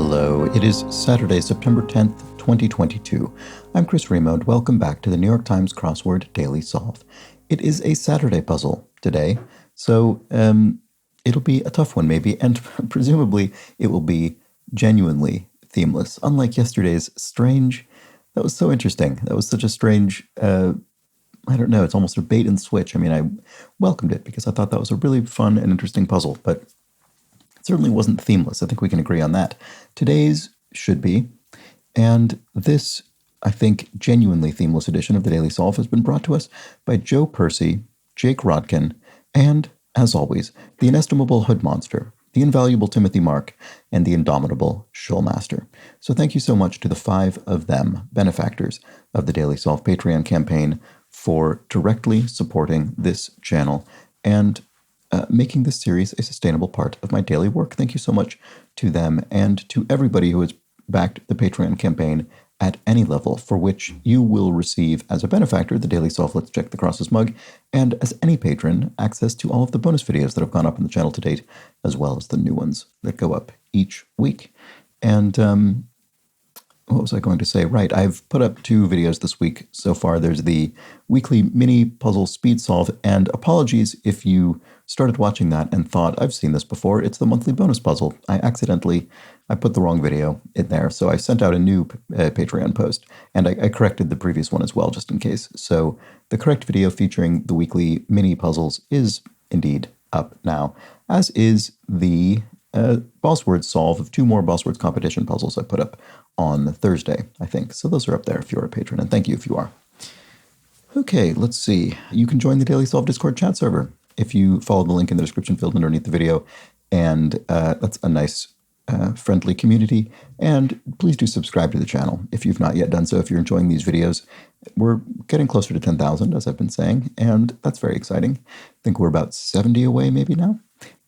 Hello, it is Saturday, September 10th, 2022. I'm Chris Remo, and welcome back to the New York Times Crossword Daily Solve. It is a Saturday puzzle today, so it'll be a tough one maybe, and presumably it will be genuinely themeless, unlike yesterday's strange. That was so interesting. That was such a strange, I don't know, it's almost a bait and switch. I mean, I welcomed it because I thought that was a really fun and interesting puzzle, but it certainly wasn't themeless. I think we can agree on that. Today's should be, and this, I think, genuinely themeless edition of the Daily Solve has been brought to us by Joe Percy, Jake Rodkin, and, as always, the inestimable Hood Monster, the invaluable Timothy Mark, and the indomitable Shulmaster. So thank you so much to the 5 of them, benefactors of the Daily Solve Patreon campaign, for directly supporting this channel and making this series a sustainable part of my daily work. Thank you so much to them and to everybody who has backed the Patreon campaign at any level, for which you will receive as a benefactor the Daily Solve Let's Check the Crosses mug, and as any patron, access to all of the bonus videos that have gone up on the channel to date, as well as the new ones that go up each week. And what was I going to say? Right, I've put up 2 videos this week so far. There's the weekly mini puzzle speed solve, and apologies if you started watching that and thought, I've seen this before. It's the monthly bonus puzzle. I put the wrong video in there, so I sent out a new Patreon post, and I corrected the previous one as well, just in case. So the correct video featuring the weekly mini puzzles is indeed up now, as is the boss word solve of 2 more boss words competition puzzles I put up on Thursday, I think. So those are up there if you're a patron, and thank you if you are. Okay, let's see. You can join the Daily Solve Discord chat server if you follow the link in the description field underneath the video, and that's a nice, friendly community. And please do subscribe to the channel if you've not yet done so. If you're enjoying these videos, we're getting closer to 10,000, as I've been saying, and that's very exciting. I think we're about 70 away maybe now.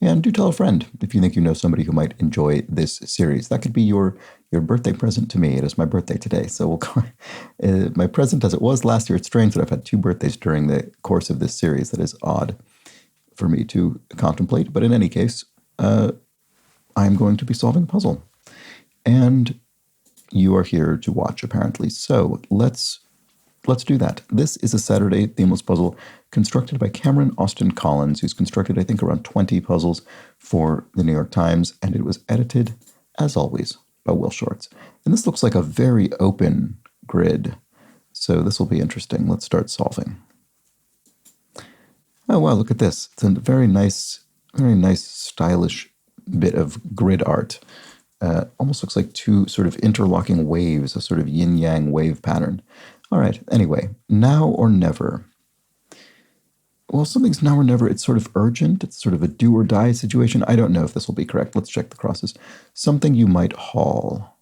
And do tell a friend if you think you know somebody who might enjoy this series. That could be your birthday present to me. It is my birthday today, so we'll go, my present as it was last year. It's strange that I've had 2 birthdays during the course of this series. That is odd for me to contemplate. But in any case, I'm going to be solving the puzzle, and you are here to watch, apparently. So let's do that. This is a Saturday themeless puzzle constructed by Cameron Austin Collins, who's constructed, I think, around 20 puzzles for the New York Times, and it was edited, as always, by Will Shorts. And this looks like a very open grid, so this will be interesting. Let's start solving. Oh, wow, look at this. It's a very nice, stylish bit of grid art. Almost looks like 2 sort of interlocking waves, a sort of yin-yang wave pattern. All right, anyway, now or never. Well, something's now or never. It's sort of urgent. It's sort of a do or die situation. I don't know if this will be correct. Let's check the crosses. Something you might haul.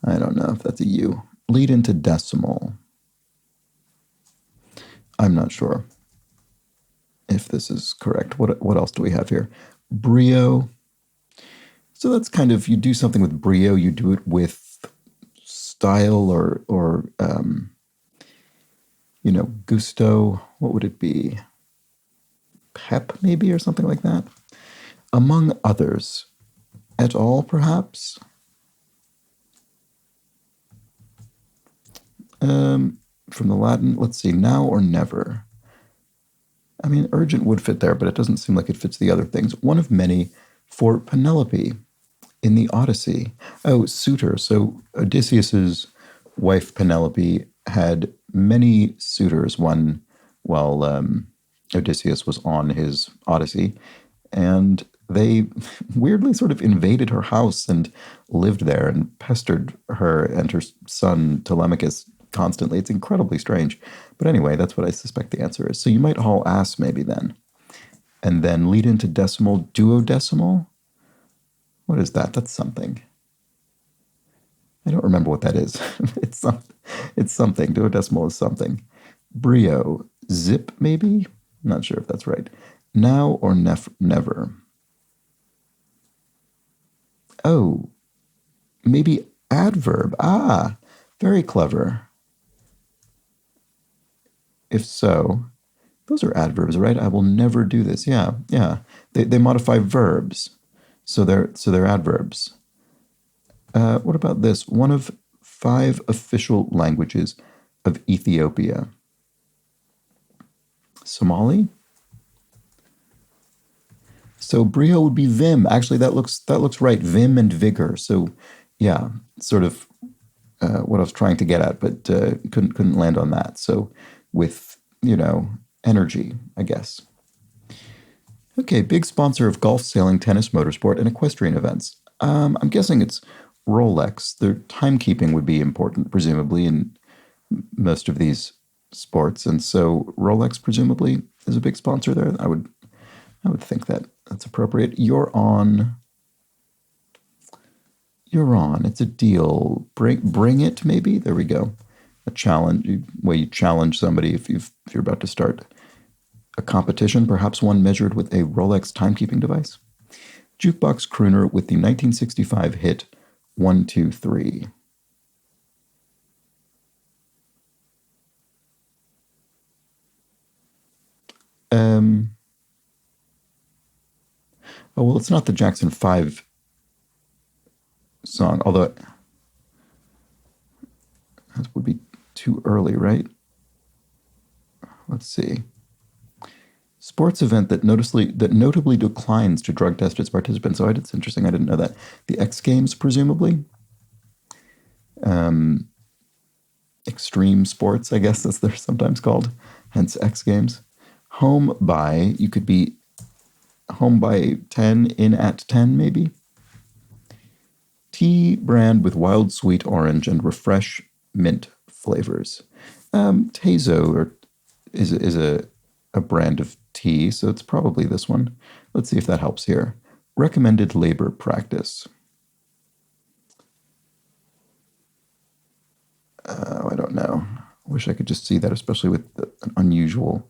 I don't know if that's a U. Lead into decimal. I'm not sure if this is correct. What else do we have here? Brio. So that's kind of, you do something with brio, you do it with style or gusto. What would it be? Pep, maybe, or something like that? Among others. Et al., perhaps? From the Latin, let's see, now or never. I mean, urgent would fit there, but it doesn't seem like it fits the other things. One of many for Penelope in the Odyssey. Oh, suitor. So Odysseus's wife Penelope had many suitors, one while Odysseus was on his Odyssey, and they weirdly sort of invaded her house and lived there and pestered her and her son Telemachus constantly. It's incredibly strange. But anyway, that's what I suspect the answer is. So you might haul ass maybe then. And then lead into decimal, duodecimal? What is that? That's something. I don't remember what that is. It's something. Duodecimal is something. Brio. Zip, maybe? I'm not sure if that's right. Now or never? Oh, maybe adverb. Ah, very clever. If so, those are adverbs, right? I will never do this. Yeah. They modify verbs, so they're adverbs. What about this? One of 5 official languages of Ethiopia. Somali? So brio would be vim. Actually, that looks right. Vim and vigor. So, yeah, sort of what I was trying to get at, but couldn't land on that. So, with energy, I guess. Okay, big sponsor of golf, sailing, tennis, motorsport, and equestrian events. I'm guessing it's Rolex. Their timekeeping would be important, presumably, in most of these sports, and so Rolex presumably is a big sponsor there. I would think that that's appropriate. You're on. It's a deal. Bring it. Maybe there we go. A challenge where you challenge somebody if you're about to start a competition, perhaps one measured with a Rolex timekeeping device. Jukebox crooner with the 1965 hit 123. Oh, well, it's not the Jackson 5 song, although that would be too early, right? Let's see. Sports event that notably declines to drug test its participants. Oh, it's interesting. I didn't know that. The X Games, presumably. Extreme sports, I guess that's they're sometimes called, hence X Games. Home by, you could be home by 10, in at 10, maybe. Tea brand with wild sweet orange and refresh mint flavors. Tezo is a brand of tea, so it's probably this one. Let's see if that helps here. Recommended labor practice. I don't know. I wish I could just see that, especially with an unusual,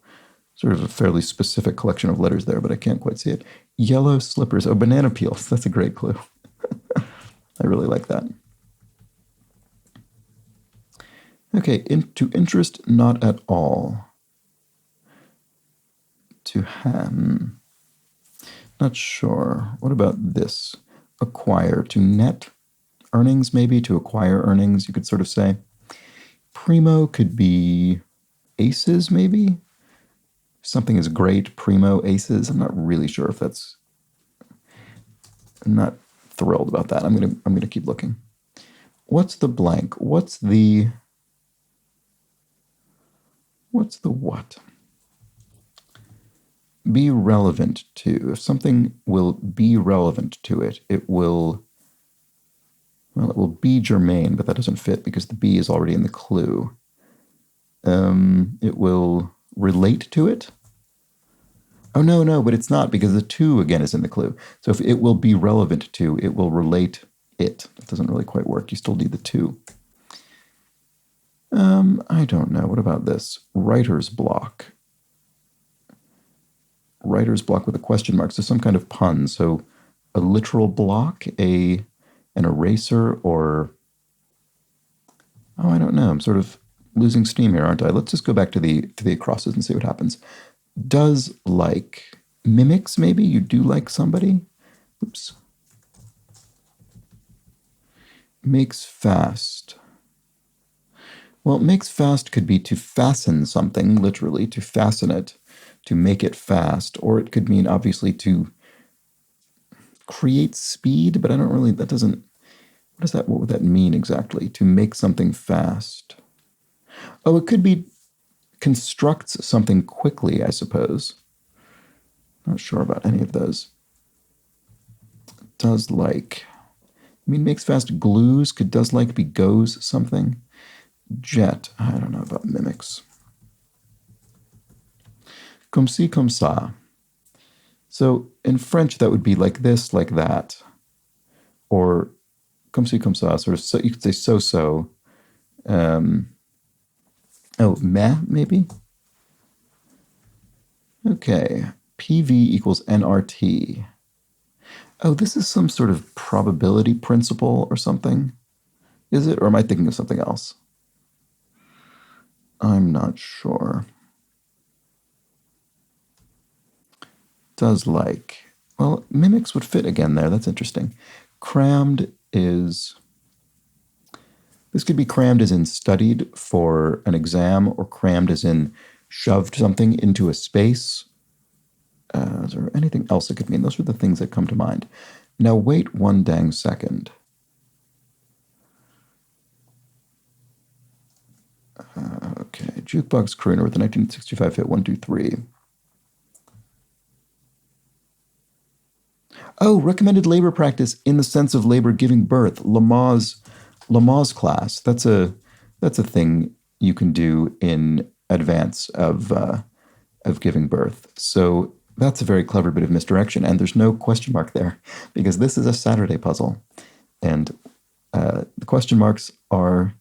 sort of a fairly specific collection of letters there, but I can't quite see it. Yellow slippers. Oh, banana peels. That's a great clue. I really like that. Okay, to interest, not at all. To ham. Not sure. What about this? Acquire. To net earnings, maybe? To acquire earnings, you could sort of say. Primo could be aces, maybe? Something is great. Primo aces. I'm not really sure if that's... I'm not thrilled about that. I'm gonna keep looking. What's the blank? What's the what? Be relevant to. If something will be relevant to it, it will be germane, but that doesn't fit because the B is already in the clue. It will relate to it. Oh, no, but it's not because the to again is in the clue. So if it will be relevant to, it will relate it. It doesn't really quite work. You still need the to. I don't know. What about this? Writer's block. Writer's block with a question mark. So some kind of pun. So a literal block, an eraser, or... Oh, I don't know. I'm sort of losing steam here, aren't I? Let's just go back to the acrosses and see what happens. Does like. Mimics, maybe? You do like somebody? Oops. Makes fast. Well, makes fast could be to fasten something, literally, to fasten it, to make it fast, or it could mean, obviously, to create speed, but I don't really, that doesn't, what would that mean exactly? To make something fast. Oh, it could be constructs something quickly, I suppose. Not sure about any of those. Does like. I mean, makes fast glues. Could does like be goes something? Jet. I don't know about mimics. Comme ci, comme ça. So in French, that would be like this, like that. Or comme ci, comme ça, sort of, so you could say so-so. Oh, meh, maybe? Okay. PV equals nRT. Oh, this is some sort of probability principle or something. Is it? Or am I thinking of something else? I'm not sure. Does like. Well, mimics would fit again there. That's interesting. Crammed is This could be crammed as in studied for an exam, or crammed as in shoved something into a space. Is there anything else it could mean? Those are the things that come to mind. Now wait one dang second. Okay, jukebox crooner with the 1965 hit 123. Oh, recommended labor practice in the sense of labor giving birth. Lamaze class. That's a thing you can do in advance of giving birth. So that's a very clever bit of misdirection, and there's no question mark there because this is a Saturday puzzle, and the question marks are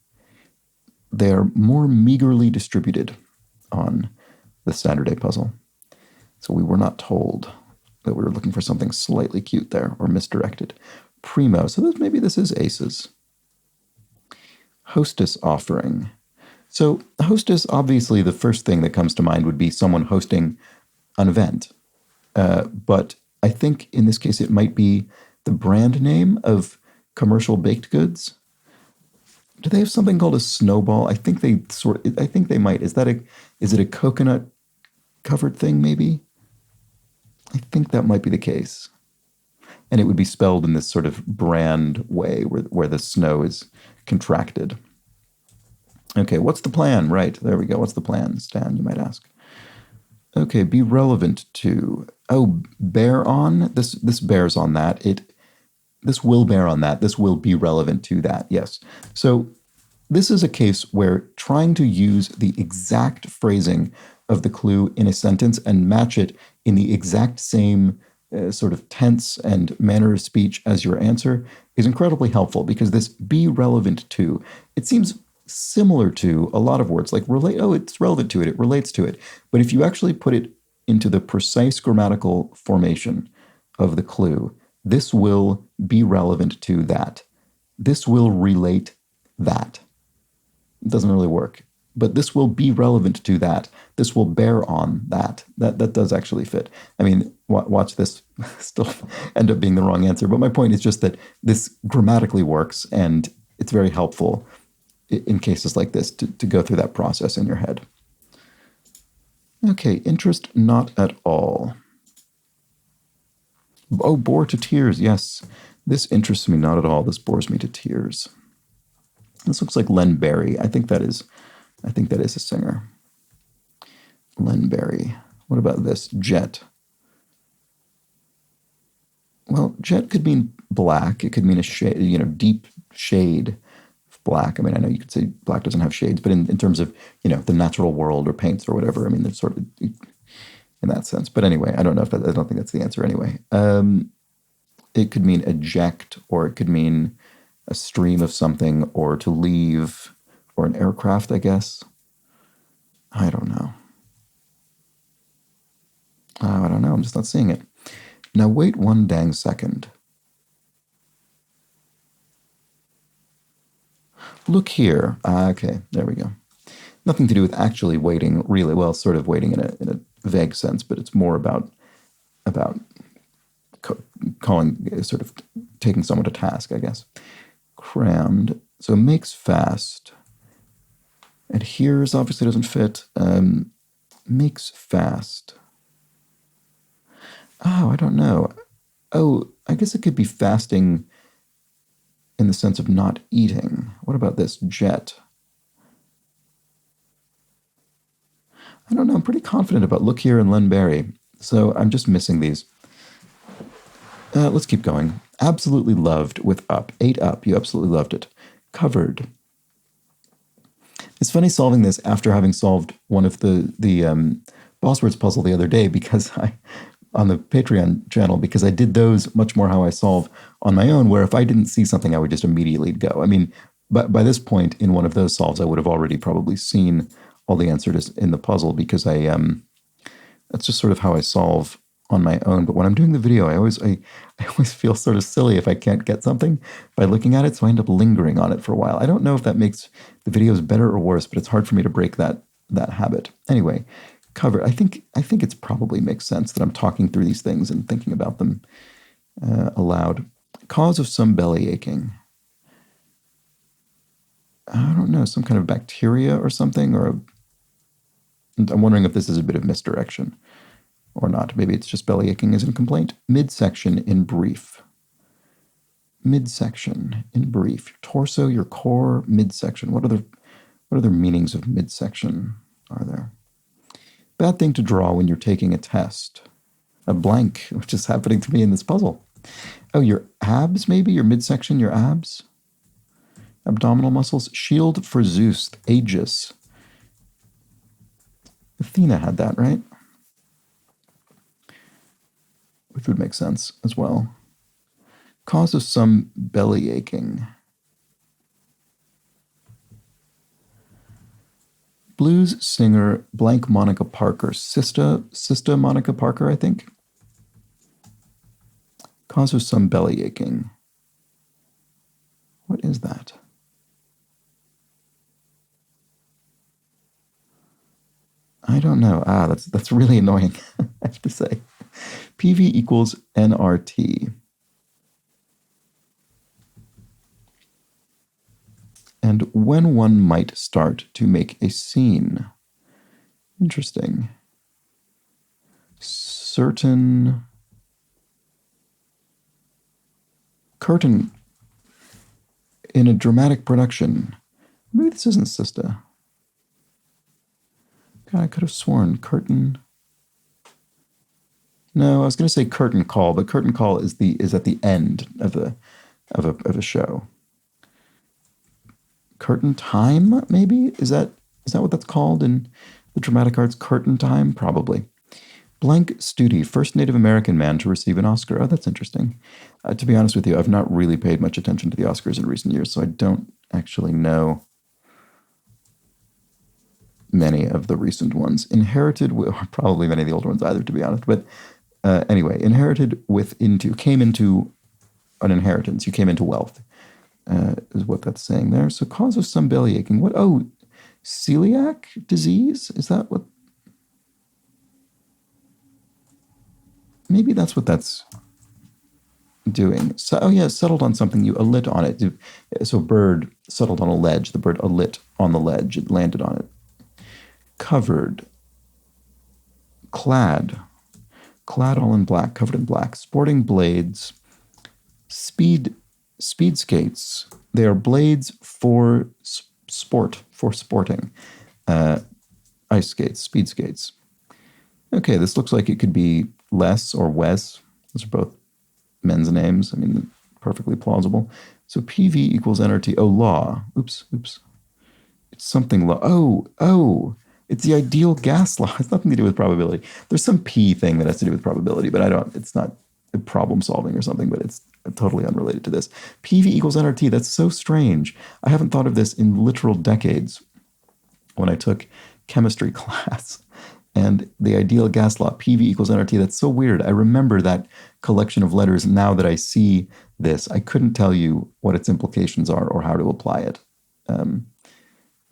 more meagerly distributed on the Saturday puzzle. So we were not told that we were looking for something slightly cute there or misdirected. Primo. So maybe this is aces. Hostess offering. So hostess, obviously the first thing that comes to mind would be someone hosting an event. But I think in this case it might be the brand name of commercial baked goods. Do they have something called a snowball? I think they might. Is it a coconut covered thing maybe? I think that might be the case. And it would be spelled in this sort of brand way where the snow is contracted. Okay, what's the plan? Right, there we go. What's the plan, Stan, you might ask? Okay, be relevant to. Oh, bear on? This bears on that. This will bear on that. This will be relevant to that, yes. So this is a case where trying to use the exact phrasing of the clue in a sentence and match it in the exact same sort of tense and manner of speech as your answer is incredibly helpful, because this be relevant to, it seems similar to a lot of words like relate. Oh, it's relevant to it. It relates to it. But if you actually put it into the precise grammatical formation of the clue, this will be relevant to that. This will relate that. It doesn't really work. But this will be relevant to that. This will bear on that. That does actually fit. I mean, watch this still end up being the wrong answer. But my point is just that this grammatically works, and it's very helpful in cases like this to go through that process in your head. Okay, interest not at all. Oh, bore to tears, yes. This interests me not at all. This bores me to tears. This looks like Len Barry. I think that is a singer. Len Barry. What about this? Jet. Well, jet could mean black. It could mean a shade, deep shade of black. I mean, I know you could say black doesn't have shades, but in terms of, the natural world or paints or whatever, I mean, there's sort of in that sense. But anyway, I don't think that's the answer anyway. It could mean eject, or it could mean a stream of something, or to leave, or an aircraft, I guess. I don't know. I don't know. I'm just not seeing it. Now wait one dang second. Look here. Okay, there we go. Nothing to do with actually waiting, really. Well, sort of waiting in a vague sense, but it's more about calling, sort of taking someone to task, I guess. Crammed. So makes fast. Adheres obviously doesn't fit. Makes fast. Oh, I don't know. Oh, I guess it could be fasting in the sense of not eating. What about this? Jet. I don't know. I'm pretty confident about Look Here and Len Barry. So I'm just missing these. Let's keep going. Absolutely loved with up. 8 up. You absolutely loved it. Covered. It's funny solving this after having solved one of the boss words puzzle the other day, because on the Patreon channel, because I did those much more how I solve on my own, where if I didn't see something, I would just immediately go. I mean, but by this point in one of those solves, I would have already probably seen all the answers in the puzzle, because that's just sort of how I solve on my own. But when I'm doing the video, I always feel sort of silly if I can't get something by looking at it, so I end up lingering on it for a while. I don't know if that makes the videos better or worse, but it's hard for me to break that habit. Anyway, cover. I think it probably makes sense that I'm talking through these things and thinking about them aloud. Cause of some belly aching. I don't know, some kind of bacteria or something, I'm wondering if this is a bit of misdirection or not. Maybe it's just belly aching as in complaint. Midsection in brief. Midsection in brief. Your torso, your core, midsection. What other meanings of midsection are there? Bad thing to draw when you're taking a test. A blank, which is happening to me in this puzzle. Oh, your abs, maybe? Your midsection, your abs? Abdominal muscles. Shield for Zeus, Aegis. Athena had that, right? Which would make sense as well. Cause of some belly aching. Blues singer blank Monica Parker. Sista Monica Parker, I think. Cause of some belly aching. What is that? I don't know. That's really annoying, I have to say. PV equals nRT. And when one might start to make a scene. Interesting. Certain curtain in a dramatic production. Maybe this isn't Sista. God, I could have sworn curtain. No, I was going to say curtain call, but curtain call is at the end of a show. Curtain time, maybe? Is that what that's called in the dramatic arts? Curtain time, probably. Blank Studi, first Native American man to receive an Oscar. Oh, that's interesting. To be honest with you, I've not really paid much attention to the Oscars in recent years, so I don't actually know many of the recent ones. Inherited, or probably many of the older ones either, to be honest. But anyway, came into an inheritance. You came into wealth, is what that's saying there. So cause of some belly aching. What? Oh, celiac disease? Is that what? Maybe that's what that's doing. So, oh yeah, settled on something. You alit on it. So bird settled on a ledge. The bird alit on the ledge. It landed on it. Covered. Clad all in black, covered in black. Sporting blades. Speed skates. They are blades for sporting. Ice skates, speed skates. Okay, this looks like it could be Les or Wes. Those are both men's names. I mean, perfectly plausible. So PV equals nRT. Oh, law. Oops. It's something law. Oh. It's the ideal gas law. It's nothing to do with probability. There's some P thing that has to do with probability, but it's not problem solving or something, but it's totally unrelated to this. PV equals nRT. That's so strange. I haven't thought of this in literal decades when I took chemistry class. And the ideal gas law, PV equals nRT, that's so weird. I remember that collection of letters now that I see this. I couldn't tell you what its implications are or how to apply it.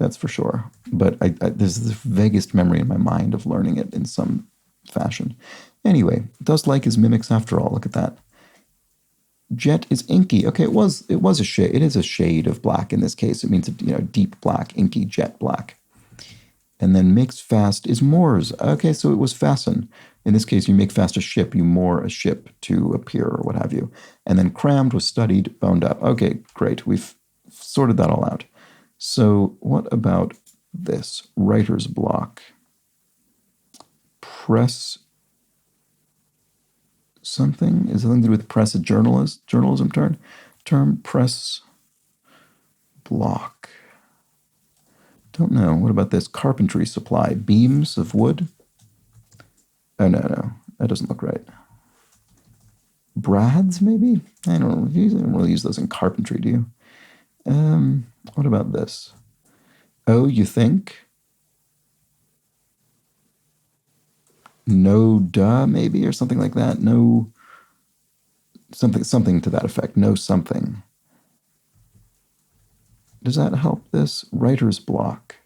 That's for sure. But there's this vaguest memory in my mind of learning it in some fashion. Anyway, dust like is mimics after all. Look at that. Jet is inky. Okay, it was a shade. It is a shade of black in this case. It means deep black, inky jet black. And then makes fast is moors. Okay, so it was fasten. In this case, you make fast a ship, you moor a ship to a pier or what have you. And then crammed was studied, boned up. Okay, great. We've sorted that all out. So what about this? Writer's block. Press something? Is it something to do with press a journalism term? Press block. Don't know. What about this? Carpentry supply. Beams of wood? Oh, no. That doesn't look right. Brads, maybe? I don't really use those in carpentry, do you? What about this? Oh, you think? No duh, maybe, or something like that. No, something to that effect. No something. Does that help this? Writer's block.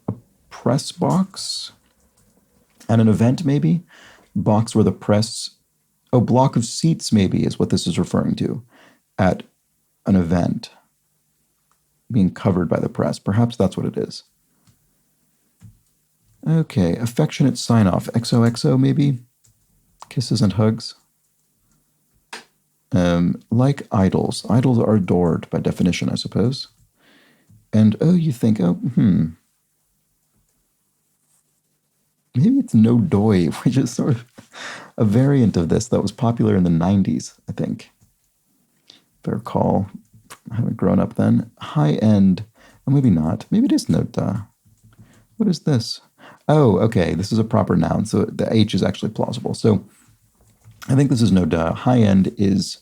A press box? At an event, maybe? Box where the press... Oh, block of seats, maybe, is what this is referring to. At an event. being covered by the press. Perhaps that's what it is. Okay, affectionate sign-off. XOXO, maybe? Kisses and hugs. Like idols. Idols are adored by definition, I suppose. And, oh, you think, maybe it's no doi, which is sort of a variant of this that was popular in the 90s, I think. If I recall, I haven't grown up then. High end, oh, maybe not. Maybe it is no da. What is this? Oh, okay, this is a proper noun, so the H is actually plausible. So I think this is no da. High end is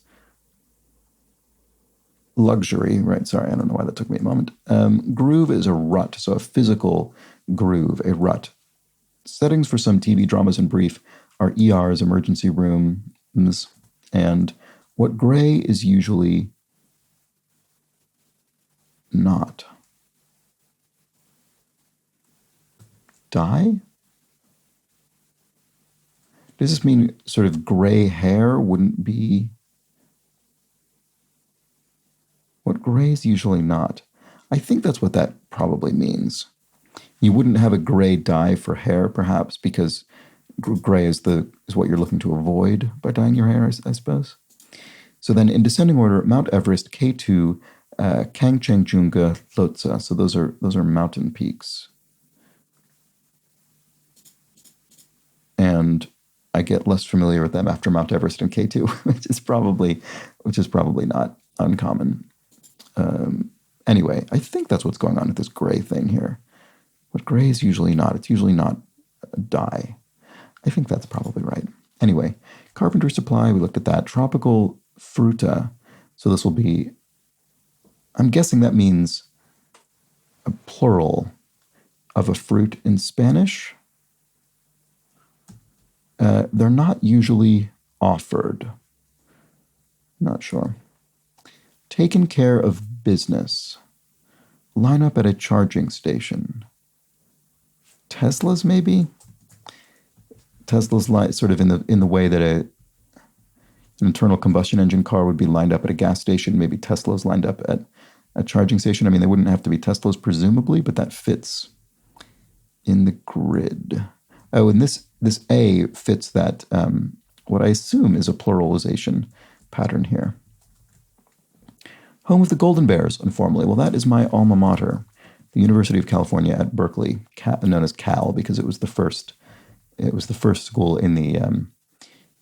luxury, right? Sorry, I don't know why that took me a moment. Groove is a rut, so a physical groove, a rut. Settings for some TV dramas in brief are ERs, emergency rooms, and what gray is usually not. Dye? Does this mean sort of gray hair wouldn't be what gray is usually not? I think that's what that probably means. You wouldn't have a gray dye for hair, perhaps, because gray is what you're looking to avoid by dyeing your hair, I suppose. So then, in descending order, Mount Everest, K2, Kangchenjunga, Lhotse. So those are mountain peaks. And I get less familiar with them after Mount Everest and K2, which is probably not uncommon. Anyway, I think that's what's going on with this gray thing here. What gray is usually not. It's usually not a dye. I think that's probably right. Anyway, carpenter supply, we looked at that. Tropical fruta. So this will be, I'm guessing that means a plural of a fruit in Spanish. They're not usually offered. Not sure. Taken care of business. Line up at a charging station. Teslas, maybe? Teslas sort of in the way that an internal combustion engine car would be lined up at a gas station. Maybe Teslas lined up at a charging station. I mean, they wouldn't have to be Teslas, presumably, but that fits in the grid. Oh, and this A fits that, what I assume is a pluralization pattern here. Home of the Golden Bears, informally. Well, that is my alma mater, the University of California at Berkeley, known as Cal, because it was the first school in the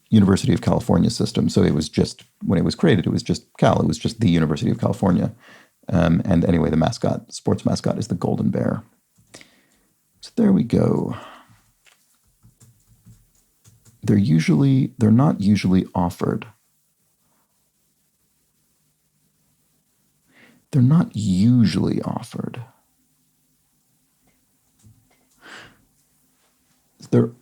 University of California system. So it was just, when it was created, it was just Cal. It was just the University of California. And anyway, the sports mascot is the Golden Bear. So there we go. They're not usually offered. They're not usually offered. So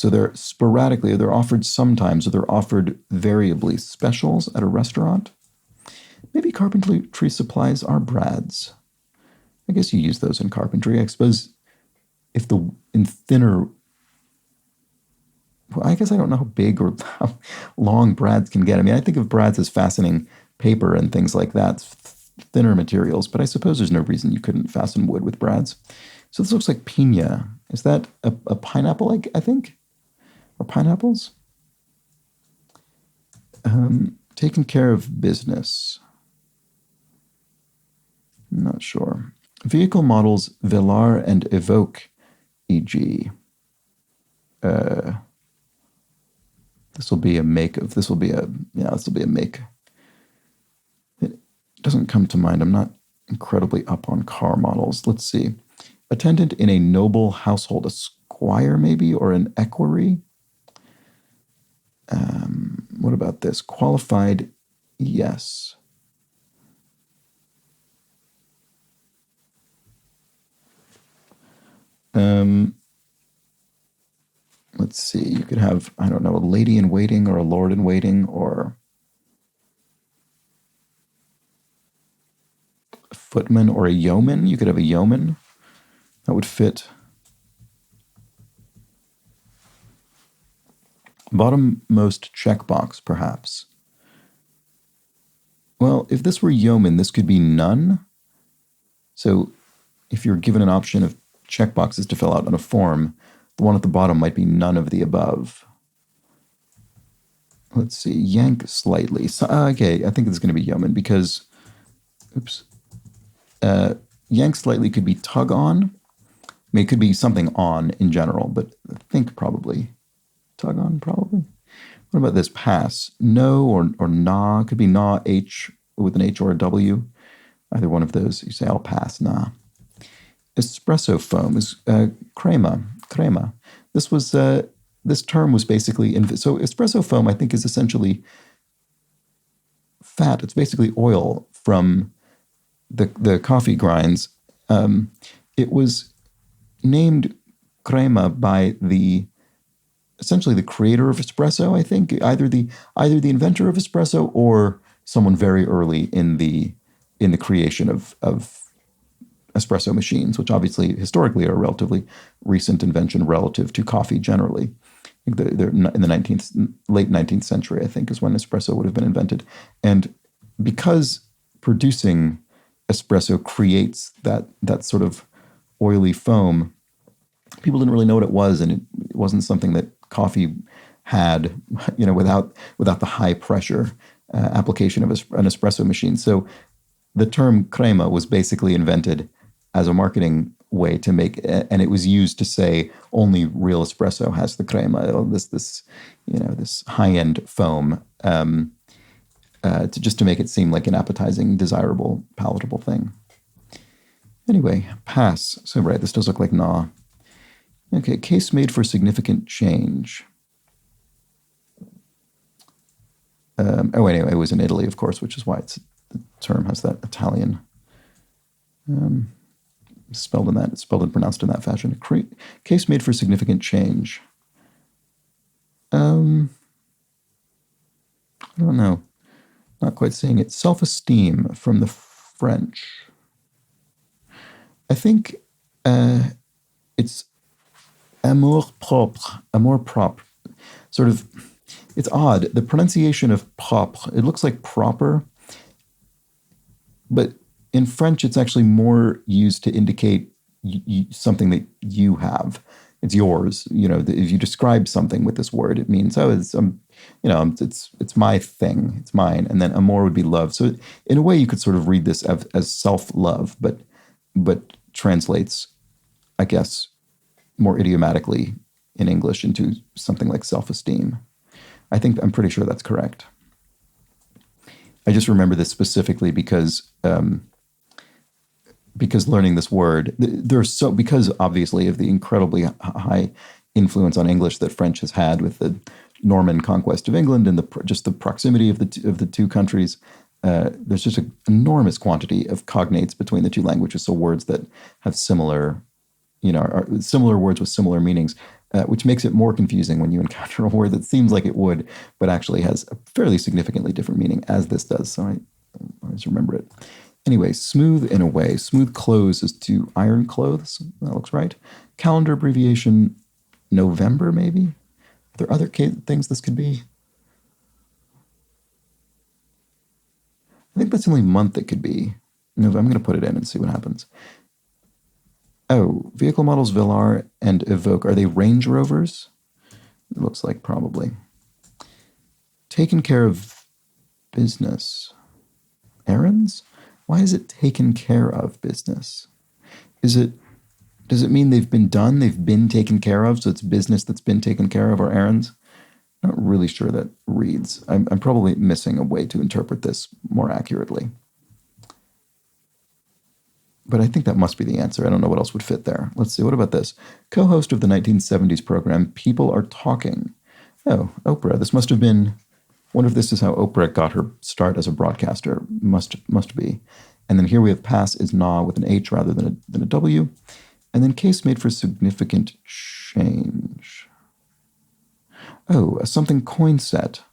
they're sporadically, they're offered sometimes, or they're offered variably. Specials at a restaurant. Maybe carpentry supplies are brads. I guess you use those in carpentry. I suppose in thinner, well, I guess I don't know how big or how long brads can get. I mean, I think of brads as fastening paper and things like that, thinner materials, but I suppose there's no reason you couldn't fasten wood with brads. So this looks like piña. Is that a pineapple, I think? Or pineapples? Taking care of business. I'm not sure. Vehicle models Velar and Evoque, e.g. This will be a make. It doesn't come to mind. I'm not incredibly up on car models. Let's see. Attendant in a noble household, a squire maybe, or an equerry. What about this? Qualified, yes. Let's see. You could have, I don't know, a lady in waiting or a lord in waiting, or a footman or a yeoman. You could have a yeoman. That would fit. Bottommost checkbox, perhaps. Well, if this were yeoman, this could be none. So if you're given an option of checkboxes to fill out on a form, the one at the bottom might be none of the above. Let's see, yank slightly. So, okay, I think it's going to be yeoman because, oops. Yank slightly could be tug on. I mean, it could be something on in general, but I think probably tug on, probably. What about this? Pass. No or nah. Could be nah, H with an H or a W. Either one of those. You say, I'll pass, nah. Espresso foam is crema. Crema. This term was basically, so espresso foam, I think, is essentially fat. It's basically oil from the coffee grinds. It was named crema by essentially the creator of espresso, I think, either the inventor of espresso or someone very early in the creation of espresso machines, which obviously historically are a relatively recent invention relative to coffee generally. I think they're in the late 19th century, I think, is when espresso would have been invented. And because producing espresso creates that sort of oily foam, people didn't really know what it was, and it wasn't something that coffee had, without the high pressure application of an espresso machine. So the term crema was basically invented as a marketing way to make, and it was used to say only real espresso has the crema, this high-end foam, to make it seem like an appetizing, desirable, palatable thing. Anyway, pass. So right, this does look like nah. Okay, case made for significant change. Anyway, it was in Italy, of course, which is why the term has that Italian spelled and pronounced in that fashion. Case made for significant change. I don't know. Not quite seeing it. Self-esteem from the French. I think it's amour propre. Sort of, it's odd. The pronunciation of propre, it looks like proper, but in French, it's actually more used to indicate something that you have. It's yours. If you describe something with this word, it means, it's my thing. It's mine. And then amour would be love. So in a way, you could sort of read this as self-love, but translates, I guess, more idiomatically in English into something like self-esteem. I'm pretty sure that's correct. I just remember this specifically because learning this word, because obviously of the incredibly high influence on English that French has had with the Norman conquest of England and just the proximity of the two countries. There's just an enormous quantity of cognates between the two languages, so words that have similar words with similar meanings, which makes it more confusing when you encounter a word that seems like it would, but actually has a fairly significantly different meaning, as this does. So I always remember it. Anyway, smooth in a way. Smooth clothes is to iron clothes. That looks right. Calendar abbreviation, November, maybe? Are there other things this could be? I think that's the only month it could be. I'm going to put it in and see what happens. Oh, vehicle models Velar and Evoque. Are they Range Rovers? It looks like probably. Taken care of business. Errands? Why is it taken care of business? Does it mean they've been done? They've been taken care of? So it's business that's been taken care of, or errands? Not really sure that reads. I'm probably missing a way to interpret this more accurately. But I think that must be the answer. I don't know what else would fit there. Let's see. What about this? Co-host of the 1970s program, People Are Talking. Oh, Oprah. This must have been... wonder if this is how Oprah got her start as a broadcaster. Must be. And then here we have pass is nah with an H rather than a W. And then case made for significant change. Oh, a something coin set.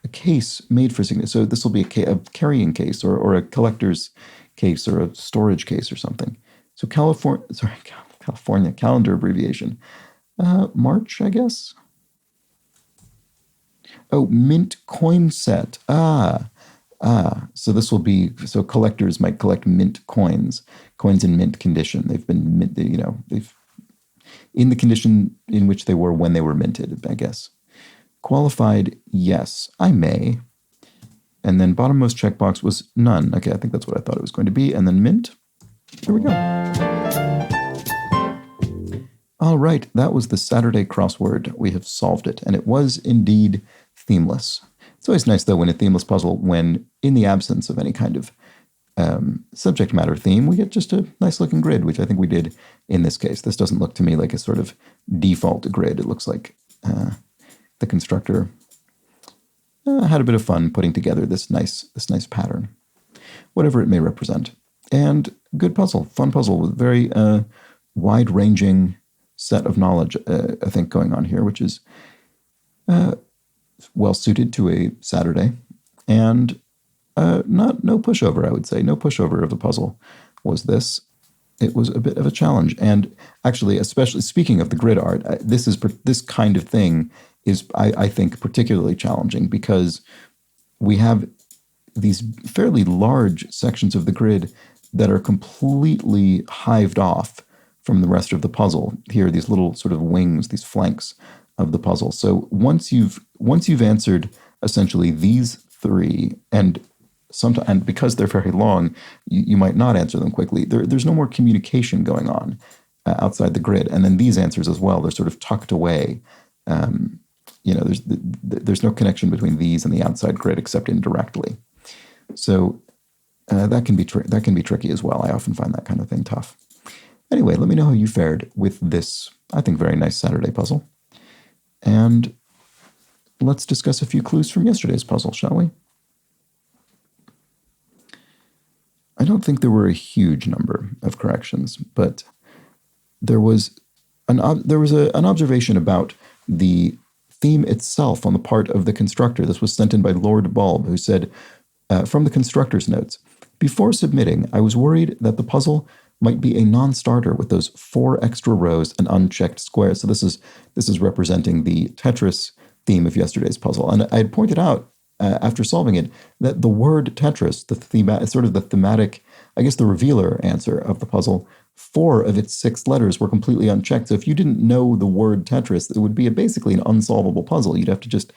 A case made for significant. So this will be a carrying case or a collector's case or a storage case or something. So California calendar abbreviation. March, I guess. Oh, mint coin set. So this will be, so collectors might collect mint coins, coins in mint condition. They've been, they've in the condition in which they were when they were minted, I guess. Qualified, yes, I may. And then bottommost checkbox was none. Okay, I think that's what I thought it was going to be. And then mint. Here we go. All right, that was the Saturday crossword. We have solved it, and it was indeed themeless. It's always nice, though, when a themeless puzzle, when in the absence of any kind of subject matter theme, we get just a nice-looking grid, which I think we did in this case. This doesn't look to me like a sort of default grid. It looks like the constructor had a bit of fun putting together this nice pattern, whatever it may represent. And good puzzle, fun puzzle with very wide-ranging set of knowledge, I think, going on here, which is well suited to a Saturday, and no pushover, I would say. No pushover of the puzzle was this. It was a bit of a challenge, and actually, especially speaking of the grid art, this kind of thing is, I think, particularly challenging because we have these fairly large sections of the grid that are completely hived off from the rest of the puzzle. Here, these little sort of wings, these flanks of the puzzle. So once you've answered essentially these three, and because they're very long, you might not answer them quickly. There's no more communication going on outside the grid. And then these answers as well, they're sort of tucked away. There's no connection between these and the outside grid except indirectly. So that can be tricky as well. I often find that kind of thing tough. Anyway, let me know how you fared with this, I think, very nice Saturday puzzle. And let's discuss a few clues from yesterday's puzzle, shall we? I don't think there were a huge number of corrections, but there was an observation about the theme itself on the part of the constructor. This was sent in by Lord Bulb, who said, from the constructor's notes, before submitting, I was worried that the puzzle might be a non-starter with those 4 extra rows and unchecked squares. So this is representing the Tetris theme of yesterday's puzzle. And I had pointed out after solving it that the word Tetris, the thematic, I guess the revealer answer of the puzzle, 4 of its 6 letters were completely unchecked. So if you didn't know the word Tetris, it would be basically an unsolvable puzzle. You'd have to just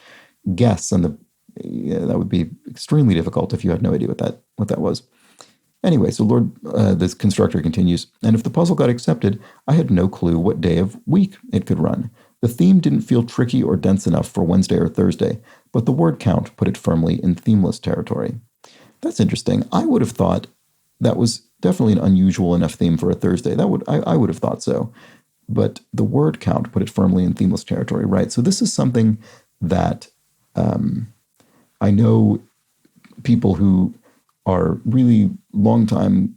guess, and that would be extremely difficult if you had no idea what that was. Anyway, so this constructor continues, and if the puzzle got accepted, I had no clue what day of week it could run. The theme didn't feel tricky or dense enough for Wednesday or Thursday, but the word count put it firmly in themeless territory. That's interesting. I would have thought that was definitely an unusual enough theme for a Thursday. I would have thought so. But the word count put it firmly in themeless territory, right? So this is something that I know people who are really long-time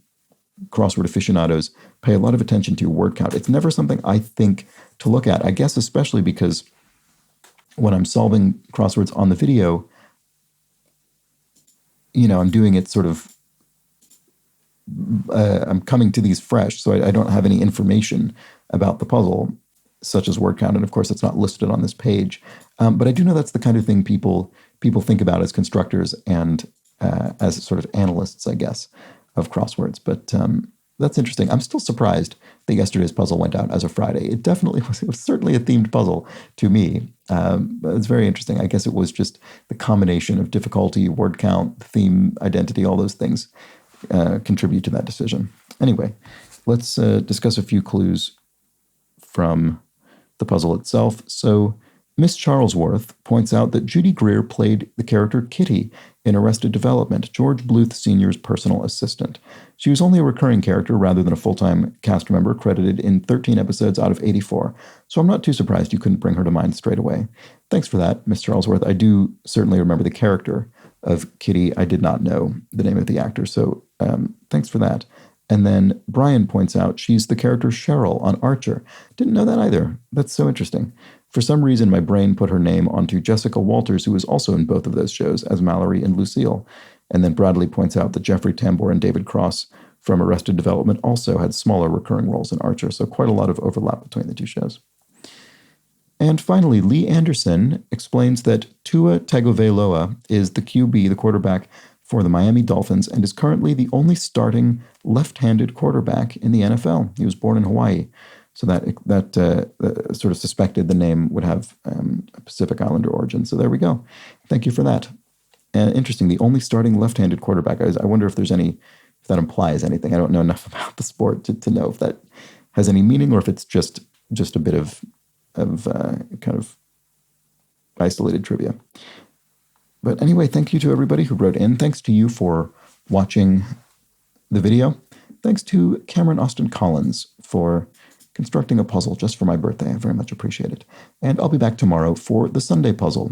crossword aficionados pay a lot of attention to word count. It's never something I think to look at, I guess especially because when I'm solving crosswords on the video, I'm doing it sort of, I'm coming to these fresh, so I don't have any information about the puzzle, such as word count, and of course it's not listed on this page. But I do know that's the kind of thing people think about as constructors and as sort of analysts, I guess, of crosswords. But that's interesting. I'm still surprised that yesterday's puzzle went out as a Friday. It was certainly a themed puzzle to me. But it's very interesting. I guess it was just the combination of difficulty, word count, theme, identity, all those things contribute to that decision. Anyway, let's discuss a few clues from the puzzle itself. So Miss Charlesworth points out that Judy Greer played the character Kitty in Arrested Development, George Bluth Sr.'s personal assistant. She was only a recurring character rather than a full-time cast member, credited in 13 episodes out of 84, so I'm not too surprised you couldn't bring her to mind straight away. Thanks for that, Miss Charlesworth. I do certainly remember the character of Kitty. I did not know the name of the actor, so thanks for that. And then Brian points out she's the character Cheryl on Archer. Didn't know that either. That's so interesting. For some reason, my brain put her name onto Jessica Walters, who was also in both of those shows as Mallory and Lucille. And then Bradley points out that Jeffrey Tambor and David Cross from Arrested Development also had smaller recurring roles in Archer, so quite a lot of overlap between the two shows. And finally, Lee Anderson explains that Tua Tagovailoa is the QB, the quarterback, for the Miami Dolphins and is currently the only starting left-handed quarterback in the NFL. He was born in Hawaii, so that sort of suspected the name would have a Pacific Islander origin. So there we go. Thank you for that. Interesting. The only starting left-handed quarterback. I wonder if that implies anything. I don't know enough about the sport to know if that has any meaning or if it's just a bit of kind of isolated trivia. But anyway, thank you to everybody who wrote in. Thanks to you for watching the video. Thanks to Cameron Austin Collins for constructing a puzzle just for my birthday. I very much appreciate it. And I'll be back tomorrow for the Sunday puzzle.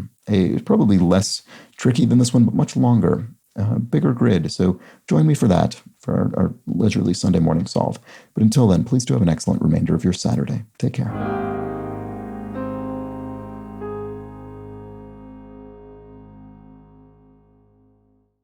Probably less tricky than this one, but much longer, bigger grid. So join me for that, for our leisurely Sunday morning solve. But until then, please do have an excellent remainder of your Saturday. Take care.